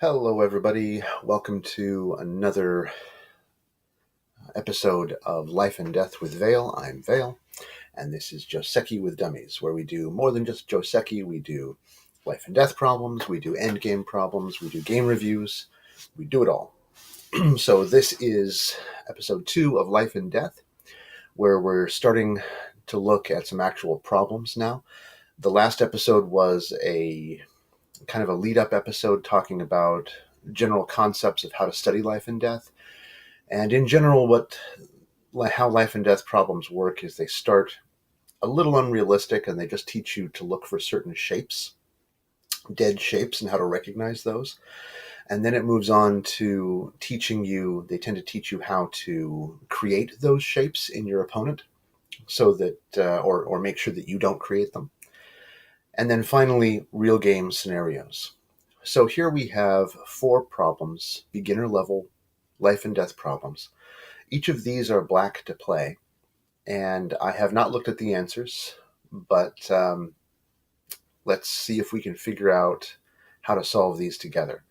Hello, everybody. Welcome to another episode of Life and Death with Vail. I'm Vail, and this is Joseki with Dummies, where we do more than just Joseki. We do life and death problems, we do endgame problems, we do game reviews, we do it all. So this is episode 2 of Life and Death, where we're starting to look at some actual problems now. The last episode was a kind of a lead-up episode talking about general concepts of how to study life and death. And in general, how life and death problems work is they start a little unrealistic and they just teach you to look for certain shapes, dead shapes, and how to recognize those. And then it moves on to they tend to teach you how to create those shapes in your opponent so that, or make sure that you don't create them. And then finally, real game scenarios. So here we have 4 problems, beginner level life and death problems. Each of these are black to play, and I have not looked at the answers, but let's see if we can figure out how to solve these together.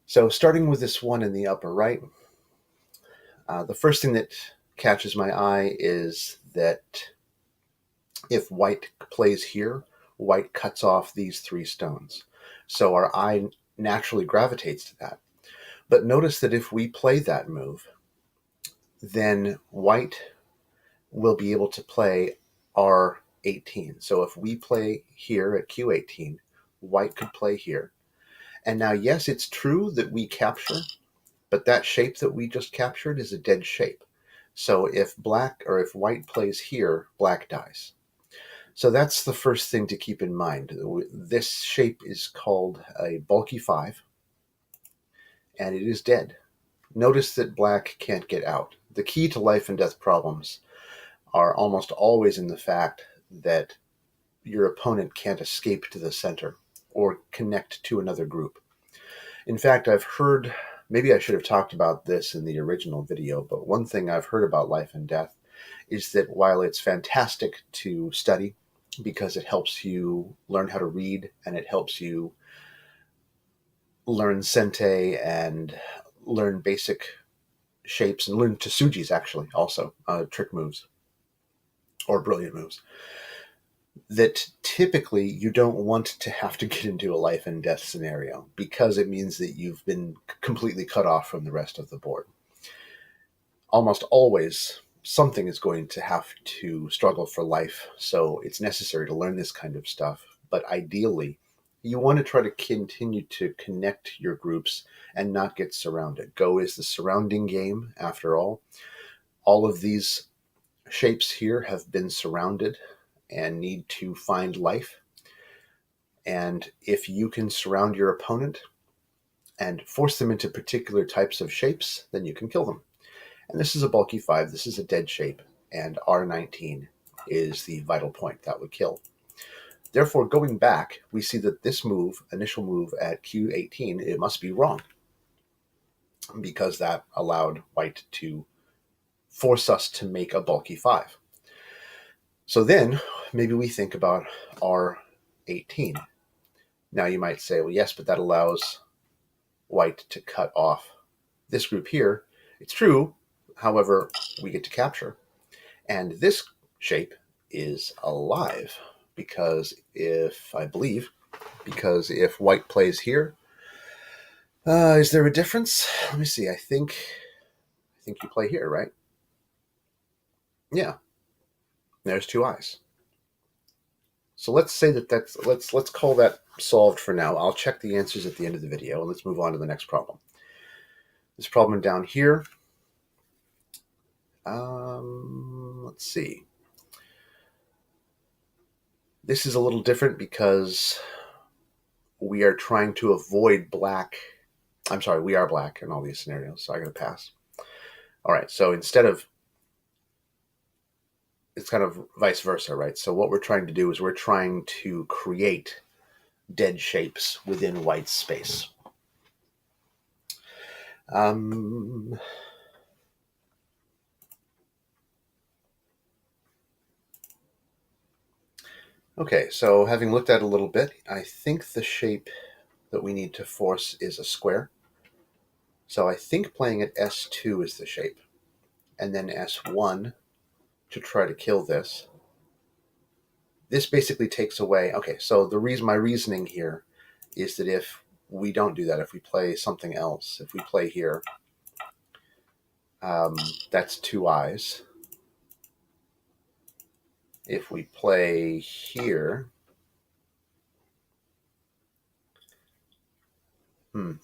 So starting with this one in the upper right, the first thing that catches my eye is that if white plays here, white cuts off these 3 stones. So our eye naturally gravitates to that. But notice that if we play that move, then white will be able to play R18. So if we play here at Q18, white could play here. And now, yes, it's true that we capture, but that shape that we just captured is a dead shape. So if white plays here, black dies. So that's the first thing to keep in mind. This shape is called a bulky 5, and it is dead. Notice that black can't get out. The key to life and death problems are almost always in the fact that your opponent can't escape to the center or connect to another group. In fact, I've heard, maybe I should have talked about this in the original video, but one thing I've heard about life and death is that while it's fantastic to study because it helps you learn how to read and it helps you learn sente and learn basic shapes and learn Tsujis actually also, trick moves or brilliant moves, that typically you don't want to have to get into a life and death scenario because it means that you've been completely cut off from the rest of the board. Almost always something is going to have to struggle for life, so it's necessary to learn this kind of stuff. But ideally, you want to try to continue to connect your groups and not get surrounded. Go is the surrounding game, after all. All of these shapes here have been surrounded and need to find life. And if you can surround your opponent and force them into particular types of shapes, then you can kill them. And this is a bulky 5, this is a dead shape, and R19 is the vital point that would kill. Therefore, going back, we see that this initial move at Q18, it must be wrong, because that allowed white to force us to make a bulky 5. So then, maybe we think about R18. Now you might say, well, yes, but that allows white to cut off this group here. It's true, however, we get to capture. And this shape is alive because if white plays here, is there a difference? Let me see. I think you play here, right? Yeah. There's 2 eyes. So let's say let's call that solved for now. I'll check the answers at the end of the video, and let's move on to the next problem. This problem down here. Let's see. This is a little different because we are trying to avoid black. I'm sorry, we are black in all these scenarios, so I gotta pass. All right, so it's kind of vice versa, right? So what we're trying to do is we're trying to create dead shapes within white space. Okay, so having looked at it a little bit, I think the shape that we need to force is a square. So I think playing at S2 is the shape, and then S1 to try to kill this. This basically takes away, okay, so my reasoning here is that if we don't do that, if we play something else, if we play here, that's two eyes. If we play here,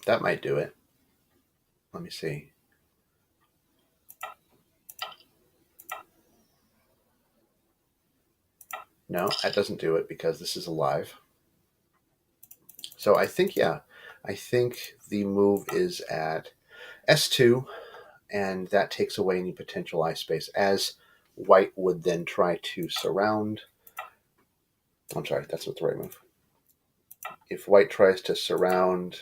that might do it. Let me see. No, that doesn't do it because this is alive. So I think, yeah, I think the move is at S2, and that takes away any potential eye space, as white would then try to surround. I'm sorry, that's not the right move. If white tries to surround,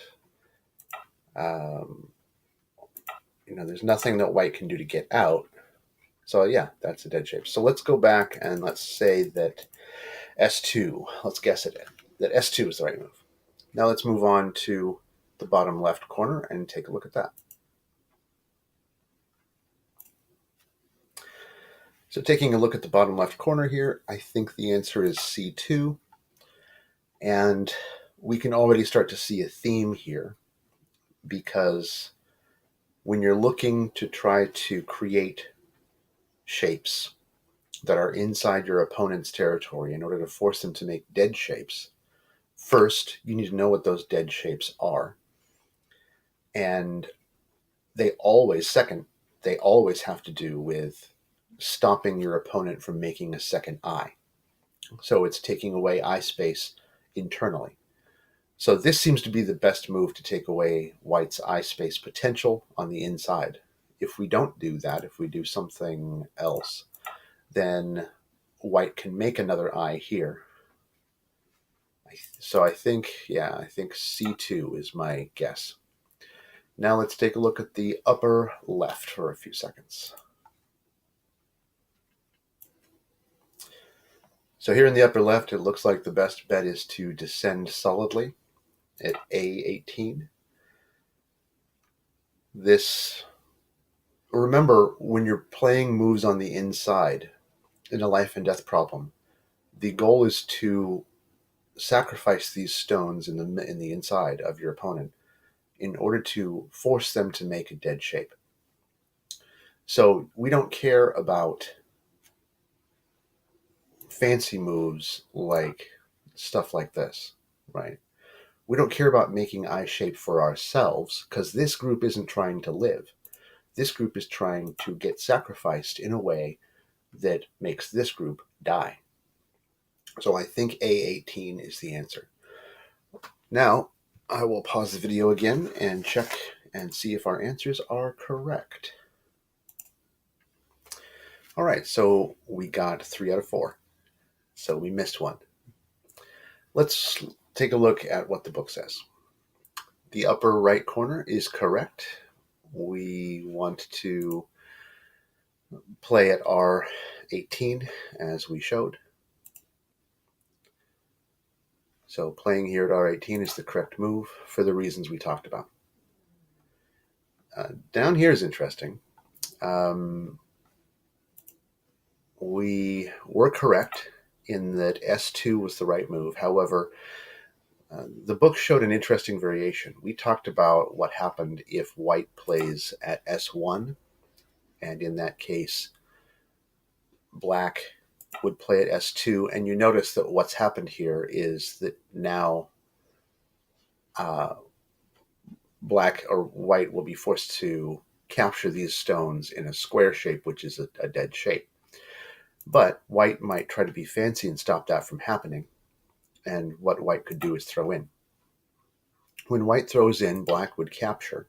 there's nothing that white can do to get out. So yeah, that's a dead shape. So let's go back and let's say that S2, let's guess it, that S2 is the right move. Now let's move on to the bottom left corner and take a look at that. So taking a look at the bottom left corner here, I think the answer is C2. And we can already start to see a theme here, because when you're looking to try to create shapes that are inside your opponent's territory in order to force them to make dead shapes, first, you need to know what those dead shapes are. And they always have to do with stopping your opponent from making a second eye. So it's taking away eye space internally. So this seems to be the best move to take away white's eye space potential on the inside. If we don't do that, if we do something else, then white can make another eye here. So I think C2 is my guess. Now let's take a look at the upper left for a few seconds. So here in the upper left, it looks like the best bet is to descend solidly at A18. Remember, when you're playing moves on the inside in a life and death problem, the goal is to sacrifice these stones in the inside of your opponent in order to force them to make a dead shape. So we don't care about fancy moves like stuff like this, right? We don't care about making eye shape for ourselves, because this group isn't trying to live. This group is trying to get sacrificed in a way that makes this group die. So I think A18 is the answer. Now, I will pause the video again and check and see if our answers are correct. All right, so we got 3 out of 4. So we missed one. Let's take a look at what the book says. The upper right corner is correct. We want to play at R18 as we showed. So playing here at R18 is the correct move for the reasons we talked about. Down here is interesting. We were correct in that S2 was the right move. However, the book showed an interesting variation. We talked about what happened if white plays at S1, and in that case, black would play at S2, and you notice that what's happened here is that now black or white will be forced to capture these stones in a square shape, which is a dead shape. But white might try to be fancy and stop that from happening, and what white could do is throw in. When white throws in, black would capture,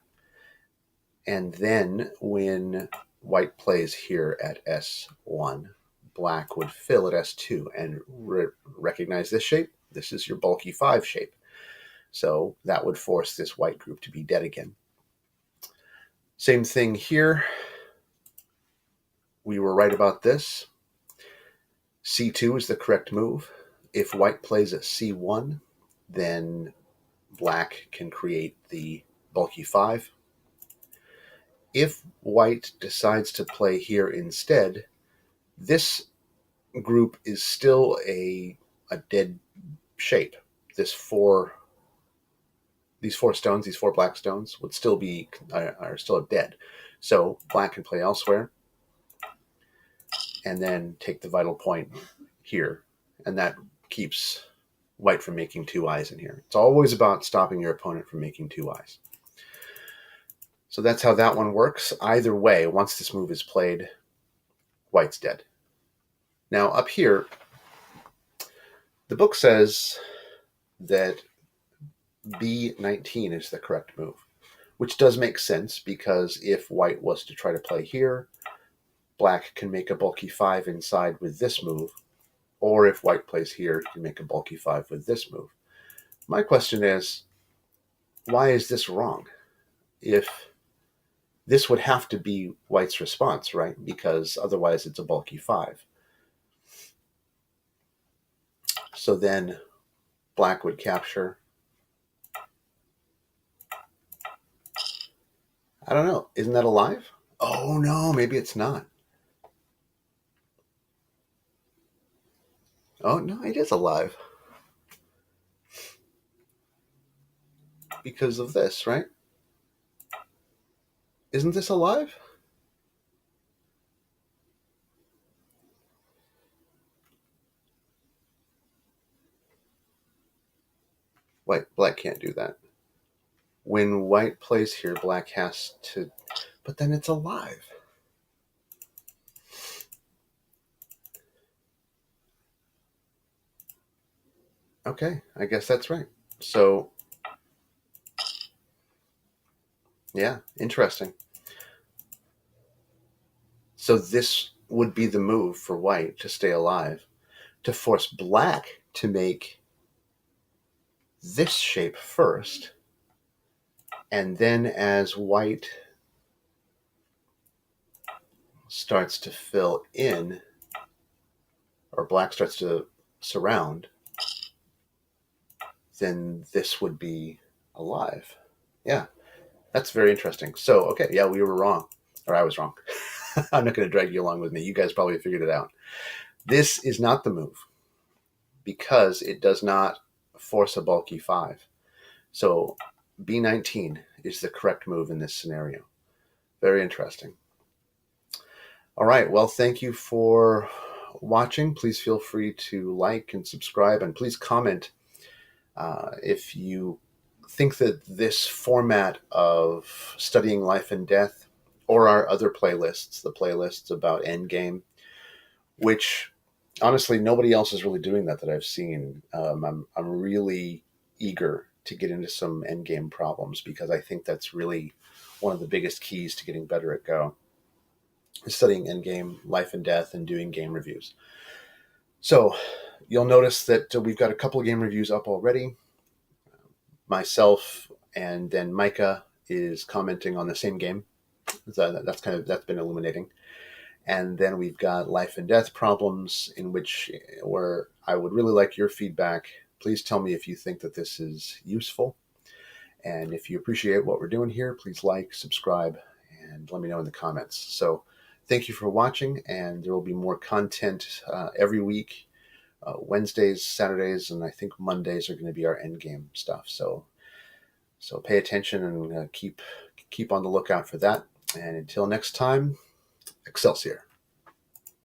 and then when white plays here at S1, black would fill at S2 and recognize this shape. This is your bulky 5 shape. So that would force this white group to be dead again. Same thing here. We were right about this. C2 is the correct move. If white plays at C1, then black can create the bulky 5. If white decides to play here instead, this group is still a dead shape. These four stones, these 4 black stones, would still be are still dead. So black can play elsewhere, and then take the vital point here, and that keeps white from making 2 eyes in here. It's always about stopping your opponent from making 2 eyes. So that's how that one works. Either way, once this move is played, white's dead. Now up here, the book says that B19 is the correct move, which does make sense, because if white was to try to play here, black can make a bulky 5 inside with this move, or if white plays here, he can make a bulky 5 with this move. My question is, why is this wrong? If this would have to be white's response, right? Because otherwise it's a bulky 5. So then black would capture. I don't know. Isn't that alive? Oh, no, maybe it's not. Oh, no, it is alive. Because of this, right? Isn't this alive? Black can't do that. When white plays here, black has to, but then it's alive. Okay, I guess that's right. So, yeah, interesting. So this would be the move for white to stay alive, to force black to make this shape first, and then as white starts to fill in, or black starts to surround, then this would be alive. Yeah, that's very interesting. So, okay, yeah, we were wrong. Or I was wrong. I'm not going to drag you along with me. You guys probably figured it out. This is not the move, because it does not force a bulky 5. So B19 is the correct move in this scenario. Very interesting. All right, well, thank you for watching. Please feel free to like and subscribe, and please comment if you think that this format of studying life and death, or our other playlists, the playlists about Endgame, which honestly nobody else is really doing that I've seen. I'm really eager to get into some Endgame problems, because I think that's really one of the biggest keys to getting better at Go, is studying Endgame, life and death, and doing game reviews. So you'll notice that we've got a couple of game reviews up already. Myself, and then Micah is commenting on the same game. That's been illuminating. And then we've got life and death problems, where I would really like your feedback. Please tell me if you think that this is useful. And if you appreciate what we're doing here, please like, subscribe, and let me know in the comments. So thank you for watching, and there will be more content every week. Wednesdays, Saturdays, and I think Mondays are going to be our Endgame stuff. So pay attention, and keep on the lookout for that. And until next time, Excelsior.